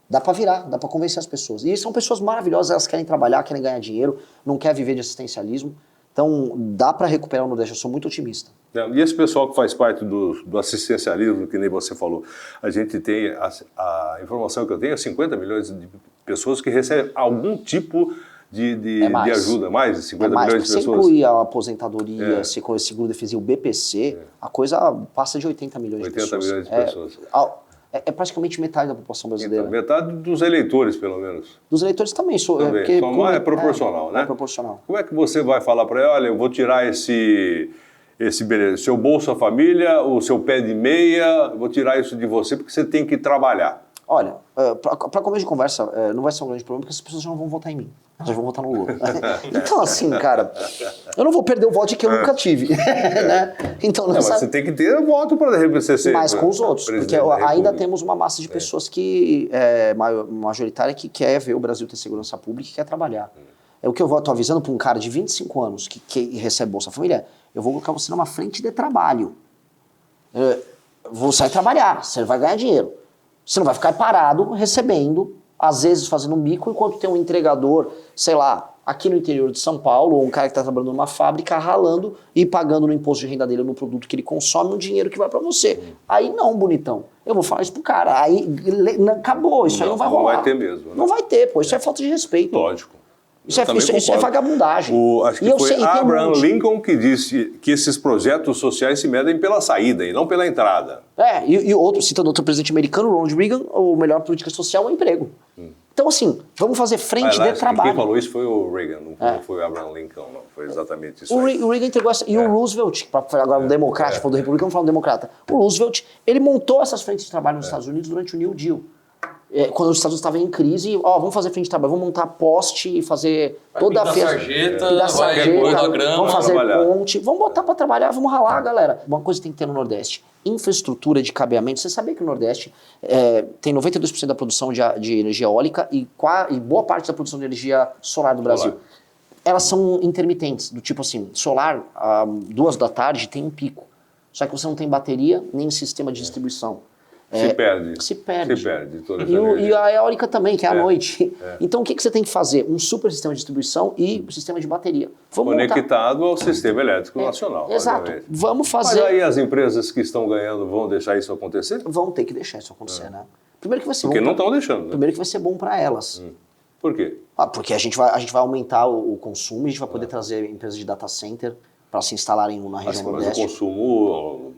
Dá pra virar, dá pra convencer as pessoas. E são pessoas maravilhosas, elas querem trabalhar, querem ganhar dinheiro, não querem viver de assistencialismo. Então dá pra recuperar o Nordeste, eu sou muito otimista. E esse pessoal que faz parte do assistencialismo, que nem você falou, a gente tem, a informação que eu tenho é 50 milhões de pessoas que recebem algum tipo de ajuda, mais de 50 milhões de pessoas. Se incluir a aposentadoria, se incluir o seguro-defesa e o BPC, a coisa passa de 80 milhões de pessoas. 80 milhões de pessoas. É praticamente metade da população brasileira. Então, metade dos eleitores, pelo menos. Dos eleitores também. É proporcional, né? É proporcional. Como é que você vai falar para ele, olha, eu vou tirar esse seu Bolsa Família, o seu pé de meia, vou tirar isso de você porque você tem que trabalhar. Olha, para começo de conversa, não vai ser um grande problema porque as pessoas já não vão votar em mim. Elas vão votar no Lula. Então, assim, cara, eu não vou perder o voto que eu nunca tive. Né? Então, mas você tem que ter voto para ser. Mas com os outros. Porque ainda temos uma massa de pessoas que majoritária que quer ver o Brasil ter segurança pública e quer trabalhar. É o que eu estou avisando para um cara de 25 anos que recebe Bolsa Família, eu vou colocar você numa frente de trabalho. Você vai trabalhar, você vai ganhar dinheiro. Você não vai ficar parado recebendo, às vezes fazendo mico, enquanto tem um entregador, sei lá, aqui no interior de São Paulo, ou um cara que está trabalhando numa fábrica, ralando e pagando no imposto de renda dele no produto que ele consome um dinheiro que vai para você. Aí não, bonitão. Eu vou falar isso pro cara. Aí acabou, isso aí não vai rolar. Não vai ter mesmo. Né? Não vai ter, pô. Isso é falta de respeito. Lógico. Isso é vagabundagem. Acho que foi Abraham Lincoln que disse que esses projetos sociais se medem pela saída e não pela entrada. Citando outro presidente americano, Ronald Reagan, o melhor política social é o emprego. Então, assim, vamos fazer frente de trabalho. Quem falou isso foi o Reagan, não foi o Abraham Lincoln, não. Foi exatamente isso. O Reagan entregou essa. E o Roosevelt, agora um democrata, falou do republicano, vamos falar um democrata. O Roosevelt, ele montou essas frentes de trabalho nos Estados Unidos durante o New Deal. Quando os Estados Unidos estavam em crise, vamos fazer frente de trabalho, vamos montar poste e fazer toda a sarjeta, vamos fazer ponte, vamos botar para trabalhar, vamos ralar, galera. Uma coisa que tem que ter no Nordeste, infraestrutura de cabeamento. Você sabia que o Nordeste tem 92% da produção de energia eólica e boa parte da produção de energia solar do Brasil. elas são intermitentes, do tipo assim, solar, 2 da tarde tem um pico. Só que você não tem bateria nem sistema de distribuição. Se perde. Se perde. Se perde toda essa E a eólica também, que é à noite. É. Então o que você tem que fazer? Um super sistema de distribuição e um sistema de bateria. Vamos conectado ao sistema elétrico nacional. Exato. Obviamente. Vamos fazer... Mas aí as empresas que estão ganhando vão deixar isso acontecer? Vão ter que deixar isso acontecer, né? Primeiro que vai ser Porque bom não estão deixando. Né? Primeiro que vai ser bom para elas. Por quê? Porque a gente vai aumentar o consumo e a gente vai poder trazer empresas de data center para se instalarem na região nordeste. Mas o consumo,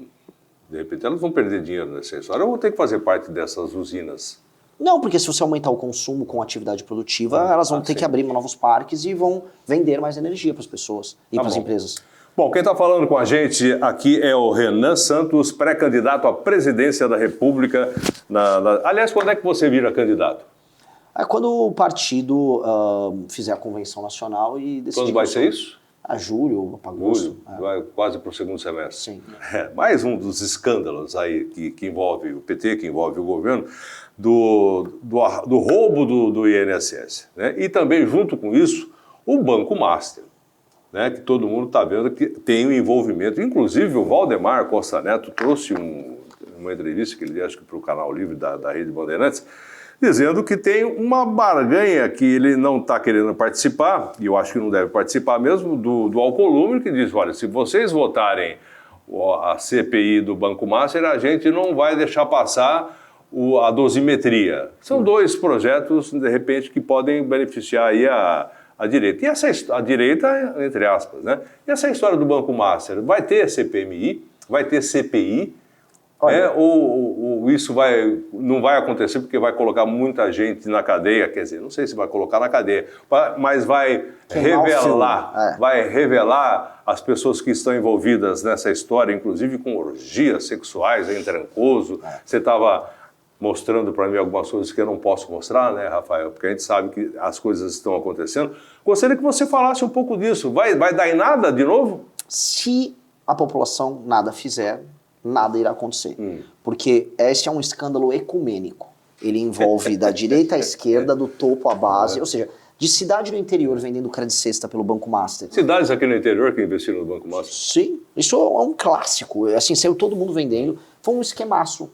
de repente, elas vão perder dinheiro nessa história ou vão ter que fazer parte dessas usinas? Não, porque se você aumentar o consumo com atividade produtiva, elas vão ter que abrir novos parques e vão vender mais energia para as pessoas e para as empresas. Bom, quem está falando com a gente aqui é o Renan Santos, pré-candidato à presidência da República. Aliás, quando é que você vira candidato? Quando o partido fizer a convenção nacional e decidir... Quando vai ser isso? Julho, agosto. Vai quase para o segundo semestre. Sim. Mais um dos escândalos aí que envolve o PT, que envolve o governo, do roubo do INSS. Né? E também, junto com isso, o Banco Master, né? Que todo mundo está vendo que tem um envolvimento. Inclusive, o Valdemar Costa Neto trouxe uma entrevista que ele deu, acho que para o Canal Livre da Rede Bandeirantes, dizendo que tem uma barganha que ele não está querendo participar, e eu acho que não deve participar mesmo, do Alcolumbre, que diz, olha, se vocês votarem a CPI do Banco Master, a gente não vai deixar passar a dosimetria. São 2 projetos, de repente, que podem beneficiar aí a direita. E a direita, entre aspas, né? E essa história do Banco Master, vai ter CPMI, vai ter CPI, ou isso não vai acontecer porque vai colocar muita gente na cadeia, quer dizer, não sei se vai colocar na cadeia, mas vai revelar as pessoas que estão envolvidas nessa história, inclusive com orgias sexuais em Trancoso. Você estava mostrando para mim algumas coisas que eu não posso mostrar, né, Rafael? Porque a gente sabe que as coisas estão acontecendo. Gostaria que você falasse um pouco disso. Vai dar em nada de novo? Se a população nada fizer, nada irá acontecer. Porque esse é um escândalo ecumênico. Ele envolve da direita à esquerda, do topo à base, ou seja, de cidade no interior vendendo crédito cesta pelo Banco Master. Cidades aqui no interior que investiram no Banco Master? Sim, isso é um clássico. Assim, saiu todo mundo vendendo. Foi um esquemaço.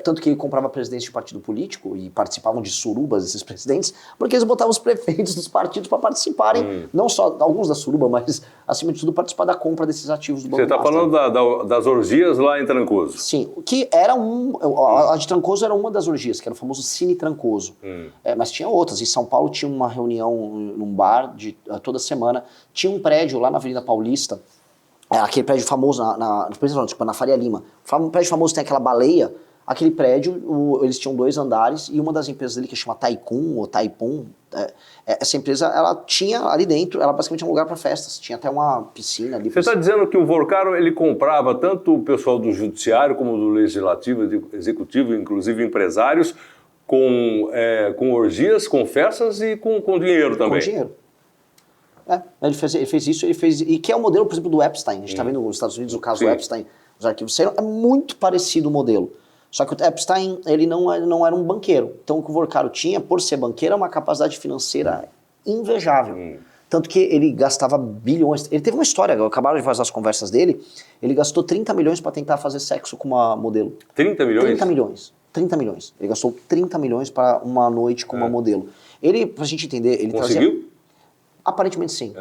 Tanto que ele comprava presidentes de partido político e participavam de surubas esses presidentes, porque eles botavam os prefeitos dos partidos para participarem, não só alguns da suruba, mas acima de tudo participar da compra desses ativos do Banco Master. Você está falando das orgias lá em Trancoso? Sim, que era a de Trancoso era uma das orgias, que era o famoso Cine Trancoso. Mas tinha outras. Em São Paulo tinha uma reunião num bar toda semana. Tinha um prédio lá na Avenida Paulista, aquele prédio famoso na Faria Lima. O prédio famoso tem aquela baleia. Aquele prédio, eles tinham 2 andares e uma das empresas ali que chama Taikun ou Taipum, essa empresa, ela tinha ali dentro, ela basicamente é um lugar para festas, tinha até uma piscina ali. Você está dizendo que o Vorcaro, ele comprava tanto o pessoal do judiciário como do legislativo, do executivo, inclusive empresários, com orgias, com festas e com dinheiro também? Com dinheiro. Ele fez isso, e que é o modelo, por exemplo, do Epstein. A gente está vendo nos Estados Unidos o caso do Epstein, os arquivos saíram, é muito parecido o modelo. Só que o Epstein, ele não era um banqueiro. Então o que o Vorcaro tinha, por ser banqueiro, é uma capacidade financeira invejável. Tanto que ele gastava bilhões. Ele teve uma história, acabaram de fazer as conversas dele, ele gastou 30 milhões para tentar fazer sexo com uma modelo. 30 milhões? 30 milhões. 30 milhões. Ele gastou 30 milhões para uma noite com uma modelo. Ele, pra gente entender, ele conseguiu? Aparentemente sim.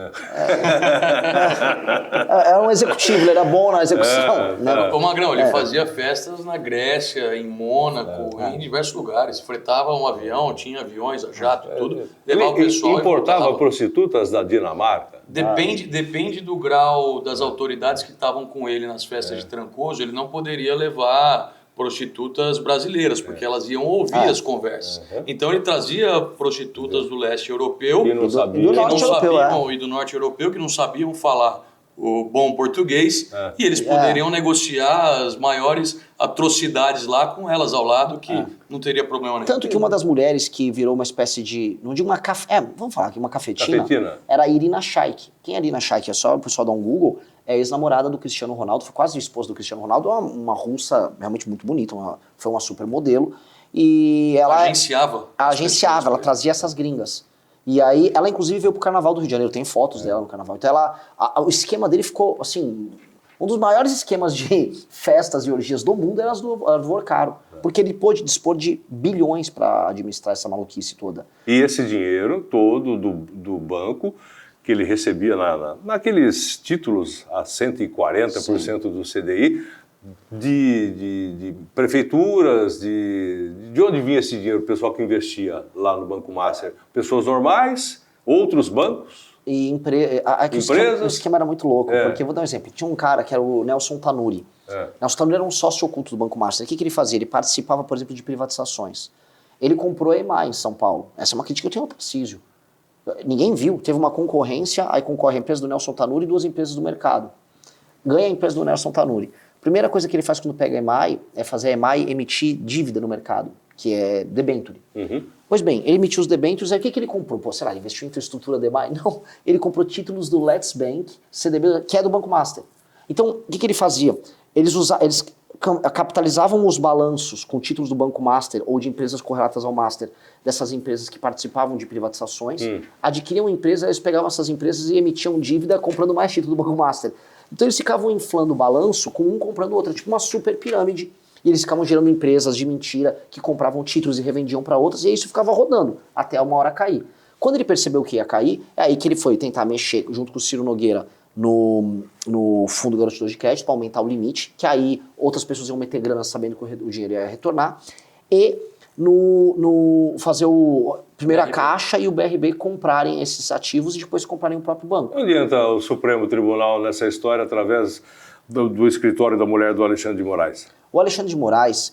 Era um executivo, ele era bom na execução. O Magrão, ele fazia festas na Grécia, em Mônaco, em diversos lugares. Fretava um avião, tinha aviões a jato, tudo. Levava o pessoal. Importava prostitutas da Dinamarca? Depende do grau das autoridades que estavam com ele nas festas de Trancoso, ele não poderia levar prostitutas brasileiras, porque elas iam ouvir as conversas. Então ele trazia prostitutas do leste europeu que não sabiam, e do norte europeu que não sabiam falar o bom português, e eles poderiam negociar as maiores atrocidades lá com elas ao lado, que não teria problema nenhum. Tanto que uma das mulheres que virou uma espécie de, não digo uma vamos falar aqui, uma cafetina, era a Irina Shayk. Quem é a Irina Shayk? É só o pessoal dar um Google. É a ex-namorada do Cristiano Ronaldo, foi quase a esposa do Cristiano Ronaldo, uma russa realmente muito bonita, foi uma supermodelo. E ela agenciava, ela trazia essas gringas. E aí, ela inclusive veio pro Carnaval do Rio de Janeiro, tem fotos dela no Carnaval. Então o esquema dele ficou, assim, um dos maiores esquemas de festas e orgias do mundo era do Vorcaro. Porque ele pôde dispor de bilhões para administrar essa maluquice toda. E esse dinheiro todo do banco, que ele recebia naqueles títulos a 140% do CDI, de prefeituras, de onde vinha esse dinheiro, o pessoal que investia lá no Banco Master? Pessoas normais, outros bancos? E empresas? O esquema era muito louco, porque eu vou dar um exemplo. Tinha um cara que era o Nelson Tanuri. Nelson Tanuri era um sócio oculto do Banco Master. O que ele fazia? Ele participava, por exemplo, de privatizações. Ele comprou a EMAI em São Paulo. Essa é uma crítica que eu tenho ao Tarcísio. Ninguém viu. Teve uma concorrência, aí concorre a empresa do Nelson Tanuri e 2 empresas do mercado. Ganha a empresa do Nelson Tanuri. Primeira coisa que ele faz quando pega a EMAI é fazer a EMAI emitir dívida no mercado, que é debenture. Pois bem, ele emitiu os debentures, aí o que ele comprou? Pô, será, ele investiu em infraestrutura da EMAI? Não, ele comprou títulos do Let's Bank, CDB, que é do Banco Master. Então, o que ele fazia? Eles capitalizavam os balanços com títulos do Banco Master ou de empresas correlatas ao Master, dessas empresas que participavam de privatizações, adquiriam empresas, eles pegavam essas empresas e emitiam dívida comprando mais título do Banco Master. Então eles ficavam inflando o balanço com um comprando o outro, tipo uma super pirâmide. E eles ficavam gerando empresas de mentira que compravam títulos e revendiam para outras, e isso ficava rodando até uma hora cair. Quando ele percebeu que ia cair, é aí que ele foi tentar mexer junto com o Ciro Nogueira no Fundo Garantidor de Crédito para aumentar o limite, que aí outras pessoas iam meter grana sabendo que o dinheiro ia retornar, e fazer primeiro a Caixa e o BRB comprarem esses ativos e depois comprarem o próprio banco. Não adianta o Supremo Tribunal nessa história através do escritório da mulher do Alexandre de Moraes? O Alexandre de Moraes,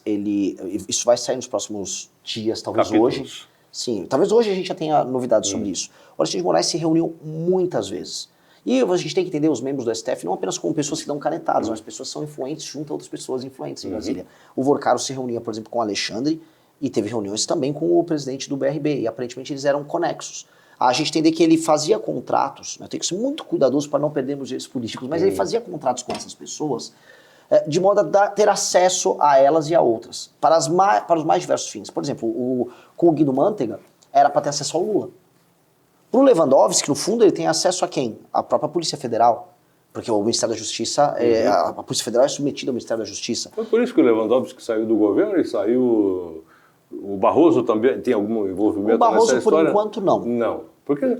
isso vai sair nos próximos dias, talvez Capítulos. Hoje. Sim, talvez hoje a gente já tenha novidades sobre isso. O Alexandre de Moraes se reuniu muitas vezes. E a gente tem que entender os membros do STF não apenas como pessoas que dão canetadas, mas pessoas que são influentes junto a outras pessoas influentes em Brasília. O Vorcaro se reunia, por exemplo, com o Alexandre e teve reuniões também com o presidente do BRB, e aparentemente eles eram conexos. A gente entender que ele fazia contratos, né, tem que ser muito cuidadoso para não perdermos direitos políticos, mas ele fazia contratos com essas pessoas de modo a ter acesso a elas e a outras, para os mais diversos fins. Por exemplo, com o Guido Mantega, era para ter acesso ao Lula. Para o Lewandowski, no fundo, ele tem acesso a quem? A própria Polícia Federal. Porque o Ministério da Justiça, a Polícia Federal é submetida ao Ministério da Justiça. Foi por isso que o Lewandowski saiu do governo e saiu... O Barroso também tem algum envolvimento nessa história? O Barroso, por enquanto, não. Não, porque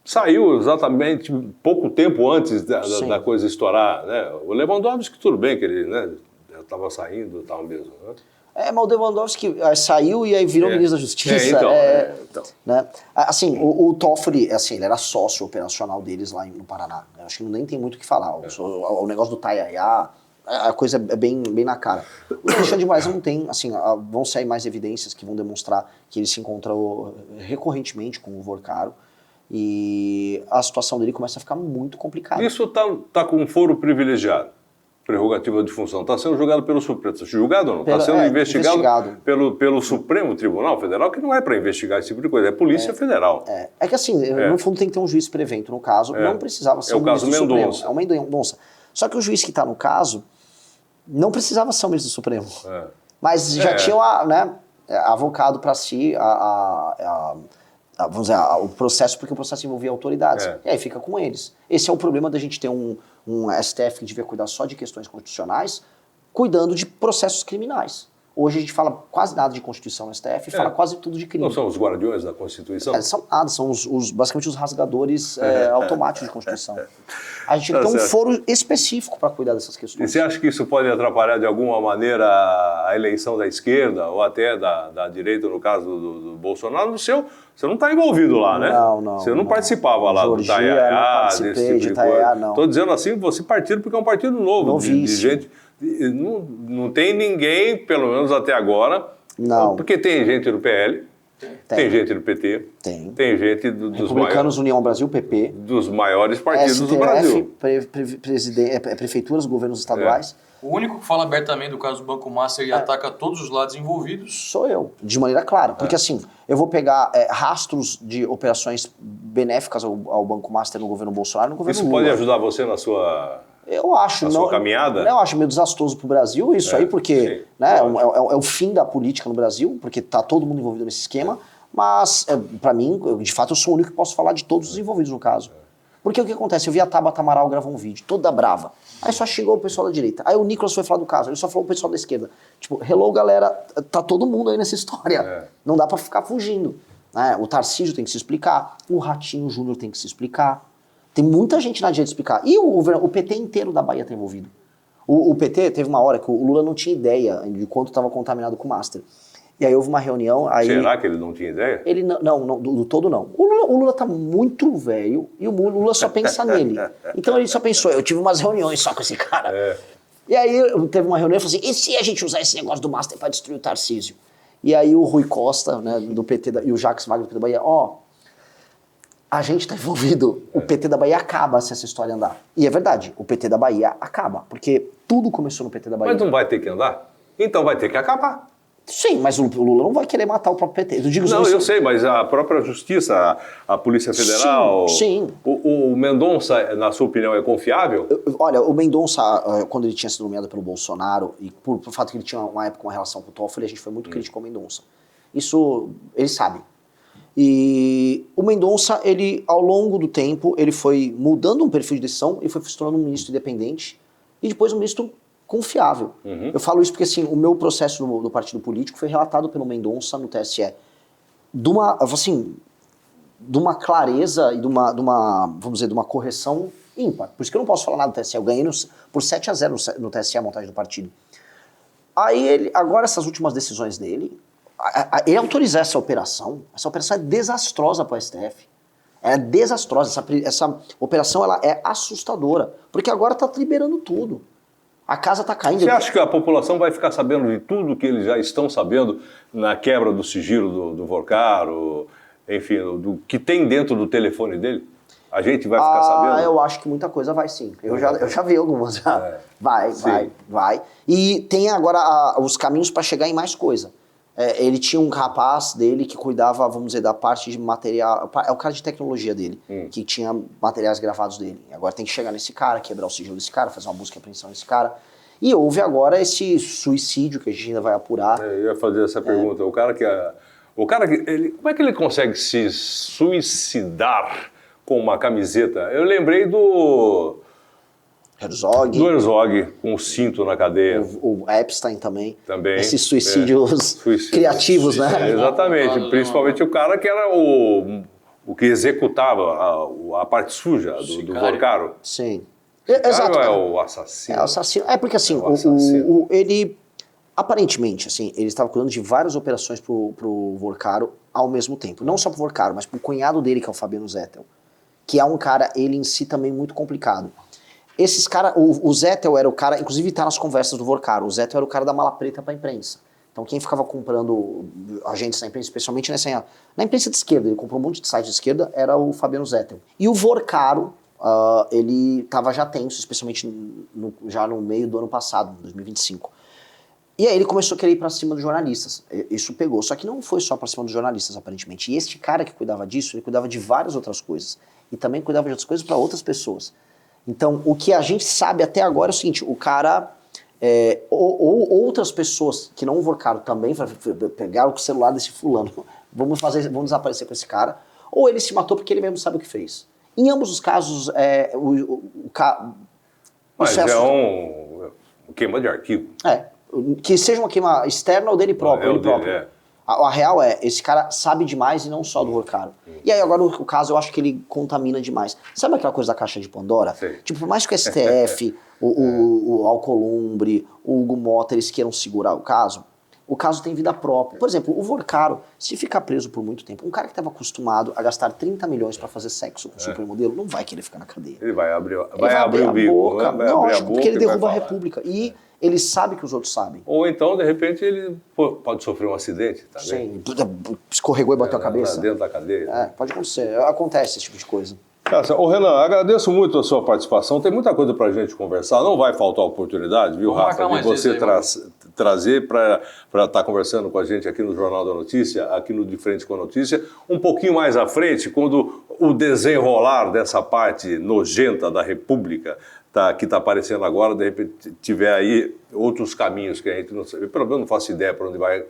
saiu exatamente pouco tempo antes da coisa estourar, né? O Lewandowski, tudo bem que ele estava saindo e tal mesmo, né? Mas o Lewandowski saiu e aí virou ministro da Justiça. Então. Né? Assim, o Toffoli, assim, ele era sócio operacional deles lá no Paraná. Eu acho que nem tem muito o que falar. O negócio do Taiaiá, a coisa é bem na cara. O Alexandre de Moraes não tem, assim, vão sair mais evidências que vão demonstrar que ele se encontrou recorrentemente com o Vorcaro e a situação dele começa a ficar muito complicada. Isso tá com um foro privilegiado, prerrogativa de função. Está sendo julgado pelo Supremo. Julgado ou não? Está sendo investigado pelo Supremo Tribunal Federal, que não é para investigar esse tipo de coisa, é Polícia Federal. É que assim, no fundo tem que ter um juiz prevento no caso, não precisava ser o caso Mendonça. É o Mendonça. Só que o juiz que está no caso não precisava ser o ministro do Supremo. Mas já tinha avocado para si vamos dizer, o processo, porque o processo envolvia autoridades. E aí fica com eles. Esse é o problema da gente ter um STF que devia cuidar só de questões constitucionais, cuidando de processos criminais. Hoje a gente fala quase nada de Constituição no STF e fala quase tudo de crime. Não são os guardiões da Constituição? São nada, são basicamente os rasgadores automáticos de Constituição. A gente tem um foro específico para cuidar dessas questões. E você acha que isso pode atrapalhar de alguma maneira a eleição da esquerda ou até da direita, no caso do Bolsonaro? No seu, você não está envolvido lá, né? Não. Você não participava lá do Taiaiá, desse tipo de coisa. Estou dizendo assim, você partido porque é um partido novo, de gente... Não tem ninguém, pelo menos até agora, porque tem gente do PL, tem gente do PT, tem gente dos Republicanos, União Brasil, PP, dos maiores partidos STF, do Brasil. Prefeituras, governos estaduais. O único que fala abertamente do caso do Banco Master e ataca todos os lados envolvidos... Sou eu, de maneira clara. Porque assim, eu vou pegar rastros de operações benéficas ao Banco Master no governo Bolsonaro e no governo Lula. Isso pode ajudar você na sua... Eu acho, sua caminhada? Eu acho meio desastroso para o Brasil isso aí, porque é o fim da política no Brasil, porque está todo mundo envolvido nesse esquema, Mas, para mim, de fato, eu sou o único que posso falar de todos os envolvidos no caso. Porque o que acontece? Eu vi a Tabata Amaral gravar um vídeo, toda brava. Aí só chegou o pessoal da direita. Aí o Nicolas foi falar do caso, ele só falou o pessoal da esquerda. Tipo, hello, galera, tá todo mundo aí nessa história. Não dá pra ficar fugindo. Né? O Tarcísio tem que se explicar, o Ratinho Júnior tem que se explicar. Tem muita gente na direita de explicar. E o PT inteiro da Bahia tá envolvido. O PT, teve uma hora que o Lula não tinha ideia de quanto estava contaminado com o Master. E aí houve uma reunião... Aí será que ele não tinha ideia? Ele não, do todo não. O Lula tá muito velho e o Lula só pensa nele. Então ele só pensou, eu tive umas reuniões só com esse cara. E aí teve uma reunião e falou assim, e se a gente usar esse negócio do Master para destruir o Tarcísio? E aí o Rui Costa, né, do PT, e o Jacques Wagner do PT da Bahia, a gente tá envolvido, o PT da Bahia acaba se essa história andar. E é verdade, o PT da Bahia acaba, porque tudo começou no PT da Bahia. Mas não vai ter que andar? Então vai ter que acabar. Sim, mas o Lula não vai querer matar o próprio PT. Eu sei, mas a própria Justiça, a Polícia Federal... Sim. O Mendonça, na sua opinião, é confiável? Olha, o Mendonça, quando ele tinha sido nomeado pelo Bolsonaro, e por fato que ele tinha uma época uma relação com o Toffoli, a gente foi muito crítico ao Mendonça. Isso, eles sabem. E o Mendonça, ele, ao longo do tempo, ele foi mudando um perfil de decisão e foi se tornando um ministro independente e depois um ministro confiável. Eu falo isso porque assim, o meu processo do partido político foi relatado pelo Mendonça no TSE de uma clareza e de uma, vamos dizer, de uma correção ímpar. Por isso que eu não posso falar nada do TSE. Eu ganhei por 7-0 no TSE a montagem do partido. Aí agora essas últimas decisões dele, ele autorizar essa operação é desastrosa para o STF. É desastrosa. Essa operação ela é assustadora, porque agora está liberando tudo. A casa está caindo. Você acha que a população vai ficar sabendo de tudo que eles já estão sabendo na quebra do sigilo do Vorcaro, enfim, do que tem dentro do telefone dele? A gente vai ficar sabendo? Eu acho que muita coisa vai sim. Eu já vi algumas. Já. Vai. E tem agora os caminhos para chegar em mais coisa. Ele tinha um rapaz dele que cuidava, vamos dizer, da parte de material... É o cara de tecnologia dele, que tinha materiais gravados dele. Agora tem que chegar nesse cara, quebrar o sigilo desse cara, fazer uma busca e apreensão desse cara. E houve agora esse suicídio que a gente ainda vai apurar. Eu ia fazer essa pergunta. O cara que como é que ele consegue se suicidar com uma camiseta? Eu lembrei do Herzog, com o cinto na cadeia. O Epstein também. Esses suicídios criativos, né? Exatamente. Principalmente o cara que era o que executava a parte suja do Vorcaro. Sim. Exato. É o assassino. É o assassino. É porque assim, ele... Aparentemente, assim, ele estava cuidando de várias operações pro Vorcaro ao mesmo tempo. Não só pro Vorcaro, mas pro cunhado dele, que é o Fabiano Zettel. Que é um cara, ele em si também muito complicado. Esses caras, o Zettel era o cara, inclusive tá nas conversas do Vorcaro, o Zettel era o cara da mala preta pra imprensa. Então quem ficava comprando agentes na imprensa, especialmente na imprensa de esquerda, ele comprou um monte de site de esquerda, era o Fabiano Zettel. E o Vorcaro, ele tava já tenso, especialmente já no meio do ano passado, 2025. E aí ele começou a querer ir pra cima dos jornalistas. Isso pegou, só que não foi só pra cima dos jornalistas, aparentemente. E este cara que cuidava disso, ele cuidava de várias outras coisas. E também cuidava de outras coisas para outras pessoas. Então, o que a gente sabe até agora é o seguinte, o cara, ou outras pessoas que não o Vorcaro também pegaram o celular desse fulano, vamos desaparecer com esse cara, ou ele se matou porque ele mesmo sabe o que fez. Em ambos os casos, Mas é um queima de arquivo. Que seja uma queima externa ou dele próprio. A real esse cara sabe demais e não só do Vorcaro. E aí agora o caso eu acho que ele contamina demais. Sabe aquela coisa da caixa de Pandora? Sim. Tipo, por mais que o STF, o Alcolumbre, o Hugo Mota, eles queiram segurar o caso tem vida própria. Por exemplo, o Vorcaro, se ficar preso por muito tempo, um cara que estava acostumado a gastar 30 milhões para fazer sexo com o supermodelo, não vai querer ficar na cadeia. Ele vai abrir o bico, porque ele derruba a República. E ele sabe que os outros sabem. Ou então, de repente, ele pode sofrer um acidente, tá vendo? Sim, escorregou e bateu a cabeça. Dentro da cadeia. Pode acontecer. Acontece esse tipo de coisa. Ô Renan, agradeço muito a sua participação. Tem muita coisa pra gente conversar. Não vai faltar oportunidade, viu, Rafa, de você trazer para estar conversando com a gente aqui no Jornal da Notícia, aqui no De Frente com a Notícia, um pouquinho mais à frente, quando o desenrolar dessa parte nojenta da República que está aparecendo agora, de repente tiver aí outros caminhos que a gente não sabe. Pelo menos não faço ideia para onde vai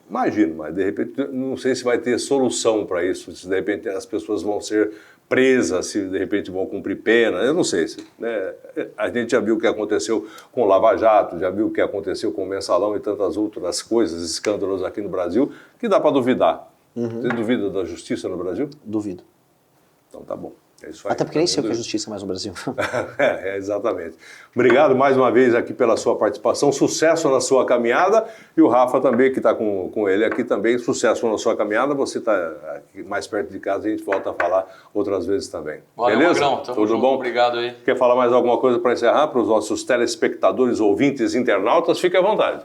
Imagino, mas de repente não sei se vai ter solução para isso, se de repente as pessoas vão ser presas, se de repente vão cumprir pena, eu não sei. Né? A gente já viu o que aconteceu com o Lava Jato, já viu o que aconteceu com o Mensalão e tantas outras coisas, escândalos aqui no Brasil, que dá para duvidar. Você duvida da justiça no Brasil? Duvido. Então tá bom. É isso aí. Até porque nem sei o que é justiça mais no Brasil. Exatamente. Obrigado mais uma vez aqui pela sua participação, sucesso na sua caminhada, e o Rafa também, que está com ele aqui também, sucesso na sua caminhada, você está aqui mais perto de casa, a gente volta a falar outras vezes também. Valeu, beleza? Magrão, tamo Tudo junto, bom? obrigado aí. Quer falar mais alguma coisa para encerrar para os nossos telespectadores, ouvintes, internautas? Fique à vontade.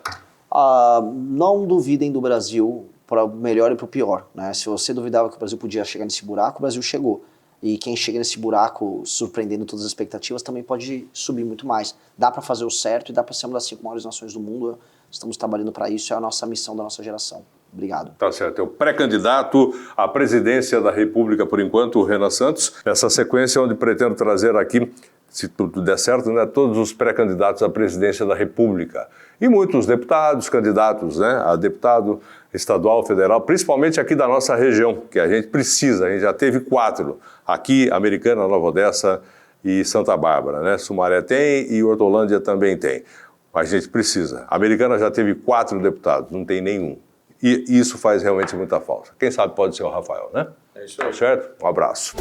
Não duvidem do Brasil para o melhor e para o pior. Né? Se você duvidava que o Brasil podia chegar nesse buraco, o Brasil chegou. E quem chega nesse buraco, surpreendendo todas as expectativas, também pode subir muito mais. Dá para fazer o certo e dá para ser uma das 5 maiores nações do mundo. Estamos trabalhando para isso, é a nossa missão da nossa geração. Obrigado. Tá certo. É o pré-candidato à presidência da República, por enquanto, o Renan Santos. Essa sequência onde pretendo trazer aqui, se tudo der certo, né, todos os pré-candidatos à presidência da República. E muitos deputados, candidatos, né, a deputado estadual, federal, principalmente aqui da nossa região, que a gente precisa. A gente já teve 4 aqui, Americana, Nova Odessa e Santa Bárbara, né? Sumaré tem e Hortolândia também tem. A gente precisa. A Americana já teve 4 deputados, não tem nenhum. E isso faz realmente muita falta. Quem sabe pode ser o Rafael, né? É isso aí. Certo? Um abraço.